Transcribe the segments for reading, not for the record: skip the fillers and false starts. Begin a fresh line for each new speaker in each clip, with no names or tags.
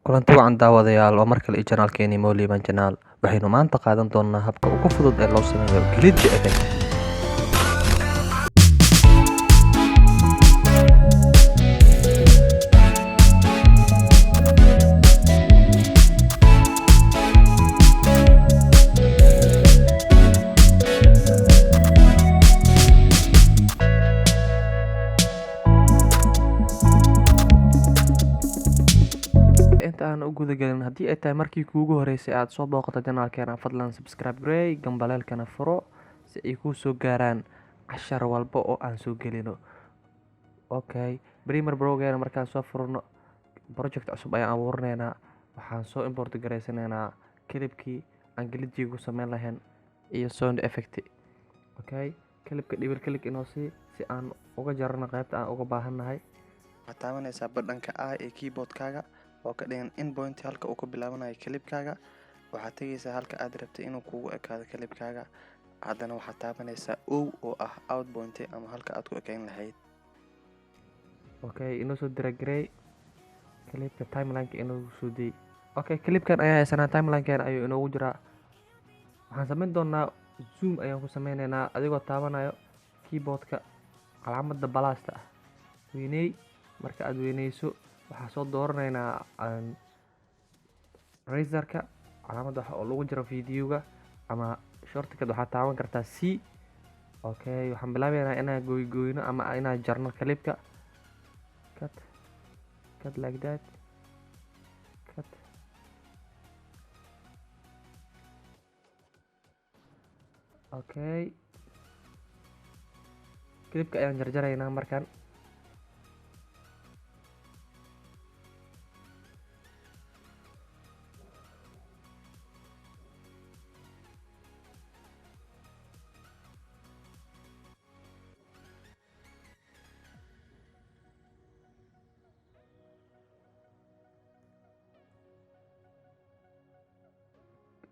Kulanti wacan daawadayaal waa mar kale iyo channelkeeni Moliban Channel. Waxaynu maanta qaadan doonaa habka ugu fudud ee loo sameeyo glitch effect. Inta aan u guda galin haddii ay tahay markii kuugu horeysay aad soo booqato channelkeena, fadlan subscribe gareey, gambaleelkana furo si ay kuu soo gaaraan cashar walba oo aan soo gelino. Okay, Premiere Pro-geena markaan soo furno project cusub ayaan abuurneynaa. Waxaan soo import gareysanaynaa clipkii aan glitchiga ku sameyn lahayn iyo sound effect. Okay, clipka double click inoo si aan uga jarno qaybta aan uga baahannahay.
waxaad taabanaysaa badhanka A ee keyboardkaaga oo ka dhigan in point halka uu ka bilaabanayo clipkaaga. waxaad tegaysaa halka aad rabtay inuu kugu ekaado clipkaaga, haddana waxaad taabanaysaa O oo ah out point ama halka aad ku ekeyn lahayd.
Okay, inoo soo dira gareey clipka timeline-ka inoo soo deey. Okay, clipkan ayaa haysanaa, timeline-keena ayuu inoogu jiraa. Waxaan sameyn doonaa zoom ayaan ku sameynaynaa adigoo taabanayo keyboardka calaamadda balaasta ah. Weyney, marka aad weyneyso waxaa soo dooranaynaa razorka calaamadda waxa oo lagu jiro videoga ama shortcut waxaad taaban kartaa C. Okay, waxaan bilaabaynaa inaan goyno ama inaan jarno clipka. Cut like that. Cut. Okay, clipka ayaan jarjaraynaa markaan.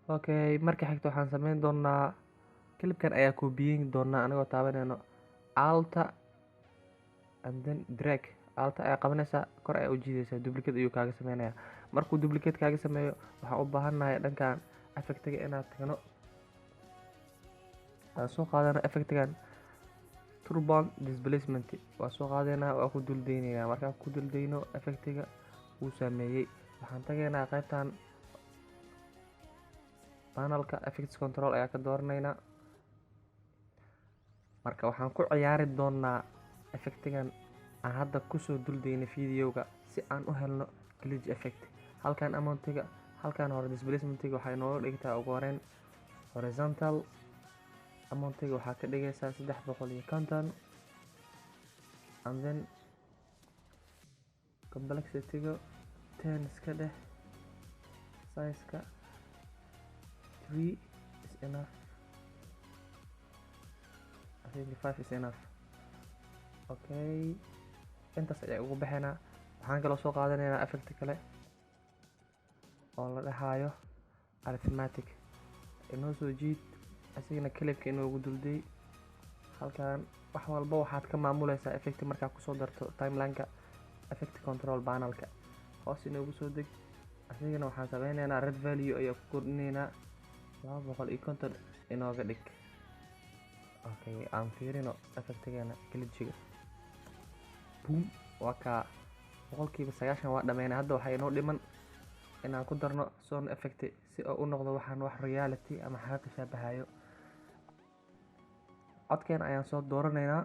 Okay, marka xigta waxaan sameyn doonaa clipkan ayaa copying doonaa anagoo taabanayno Alt and then drag. Alt ayaa qabanaysaa, kor ayaa u jiidaysaa, duplicate ayuu kaaga sameynayaa. Markuu duplicate kaaga sameeyo waxaan u baahannahay dhankan effectiga inaad tagno. Aan soo qaadana effectigan turban displacement waa soo qaadaynaa, waa ku duldeynaynaa. Markaan ku duldeyno effectiga wuu sameeyey, waxaan tagaynaa qaybtan panelka effects control ayaa ka dooranaynaa. Marka waxaan ku ciyaari doonaa effectigan aan hadda kusoo duldeynay videoga si aan u helno glitch effect. Halkan amountiga, halkan hore displacementiga waxay nooga dhigtaa ugu horeyn horizontal. Amountiga waxaa ka dhigaysaa 350 and then complexity-ga 10 iska dheh. Size-ka 3 is enough. I think 5 is enough. Okay, intaas ayaa ugu baxaynaa. Waxaan kaloo soo qaadanaynaa effect kale oo la dhahayo arithmetic. Inoo soo jiid asigana clipka inoogu duldey. Halkan wax walba waxaad ka maamulaysaa effect markaa kusoo darto timeline-ka effect control panel-ka. Hoos inoogu soo deg. asigana waxaan sameynaynaa red value ayaa ku kordhinaynaa 250 inooga dhig. Okay, aan fiirino effectigeena glitchiga. Boom, waa ka 90% waa dhameynay. Hadda waxaa inoo dhiman inaan ku darno sound effect si oo u noqdo waxaan wax reality ama xaqiiqo shabahayo. Codkeena ayaan soo dooranaynaa.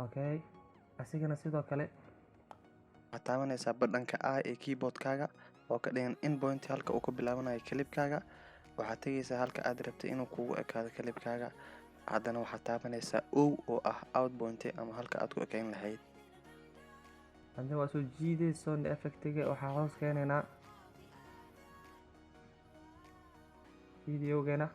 Okay, asigana sidoo kale
waxaad taabanaysaa badhanka A ee keyboardkaaga oo ka dhigan in point halka uu ka bilaabanayo clipkaaga. waxaad tegaysaa halka aad rabtay inuu kugu ekaado clipkaaga, haddana waxaad taabanaysaa O oo ah out point ama halka aad ku ekeyn lahayd.
hadda waa soo jiiday sound effect-ga. waxaa hoos keenaynaa videogeena.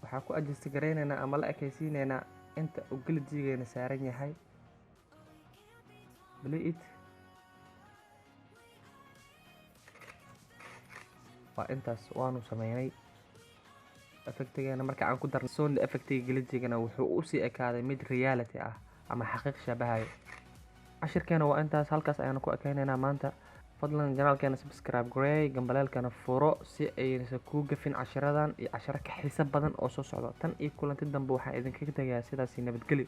waxaa ku adjust gareynaynaa ama la ekaysiinaynaa inta uu glitchigeena saaran yahay. Play it. waa intaas waanu sameynay. effectigeena marka aan ku darno sound effectiga glitchigana wuxuu usii ekaaday mid reality ah ama xaqiiq shabahayo. cashirkeena waa intaas, halkaas ayaanu ku ekeyneynaa maanta. fadlan janaalkeena subscribe garey, gambaleelkana furo si aysan kuu gafin cashiradan iyo cashiro ka xiiso badan oo soo socdo. tan iyo kulanti dambe waxaan idinkaga tegayaa sidaasi nabadgelyo.